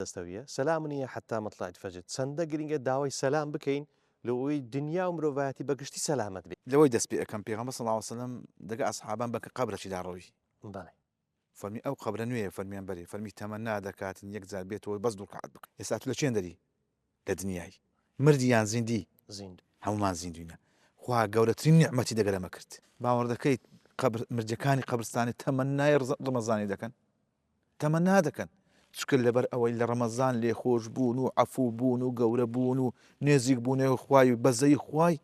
دەستەویە سەلامنیە حتا مطلعت فەجر چەندە گرنگە داوای سەلام بکەین لەوەی دنیا و مرۆڤایەتی بەگشتی سەلامەت بێت لەوەی دەست پێ ئەەکەم پێغەمبەر صلی الله عليه وسلم دەگە ئەسحابان بە قەبرێکی داڕەوی بەڵێ فەرمی ئەو قەبرە نوێیە فەرمیان بەرێ فەرمی تەمەنا دەکاتن یەک جار بێتەوە بەس دوو ڕکعات بکەین ئێستا تۆ لە چێن دەری لە دنیای مردی یان زیندی زیند هەمومان زیندوینە خوا گەورەترین نیعمەتی دەگەرەمە کرد باوەڕ دەکەیت مرجەکانی قەبرستانی تەمەنای ڕەمەزانی دەکەن تەمەنا دەکەن چکە لەبەر ئەوەی لە ڕەمەزان لێخۆش بوون و عەفوو بوون و گەورە بوون و نێزیک بوونەوە خوای و بەزەی خوای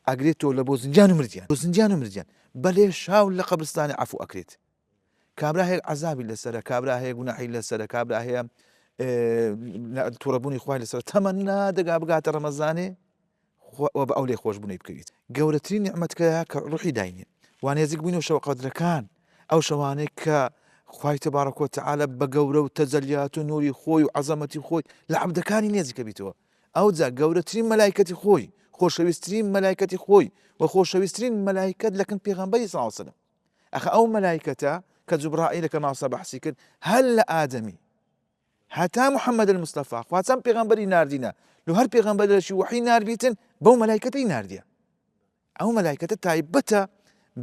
ئەگرێتەوە لە بۆ زنجان و مردیان بۆ زنجان و مردیان بەلێ شاو لە قەبرستانی عەفوو ئەکرێت کابرا هەیە عەزابی لەسەرە کابرا هەیە گوناحی لەسەرە کابرا هەیە تووڕەبوونی خوای لەسەر تەمەنا دەگا بگاتە ڕەمەزانێ و بە ئەو لێ خۆشببوونی بکەویت گەورەترین نیعمەتکەیە کە ڕوحی داینێ وان نێزیک بووینەوە شەو قەدرەکان ئەو شەوانەی کە خوای تبارەک و تەعالە بە گەورە و تەجەلیات و نوری خۆی و عەزەمەتی خۆی لە عەبدەکانی نێزیکە بیتەوە ئەو جا گەورەترین مەلایکەتی خۆی خۆشەویستترین مەلایکەتی خۆی و خۆشەویستترین مەلایکەت لەکن پێغەمبەری صلی الله عليه وسلم ئەخ ئەو مەلایکەتە کە جوبرائیل کە ماوەسا بەحسی کرد هەر لە ئادەمی هەتا محەممەد المستەفا خوا چەند پێغەمبەری ناردینە لە هەر پێغەمبەرێکی وحی ناربیتن بەو مەلایکەتەی ناردیە ئەو مەلایکەتە تایبەتە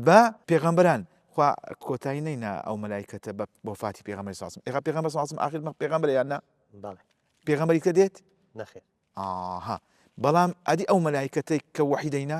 بە پێغەمبەران خوا کۆتایی نەینا ئەو مەلایکەتە بە وفاتی پێغەمبەری صلی الله عليه وسلم ئێغا پێغەمبەر صلی الله عليه وسلم آخر پێغەمبەرە یان نا بەڵێ پێغەمبەری کە دێت نەخێر ئاها بەڵام ئەدی ئەو مەلایکەتەی کە وحی دەینا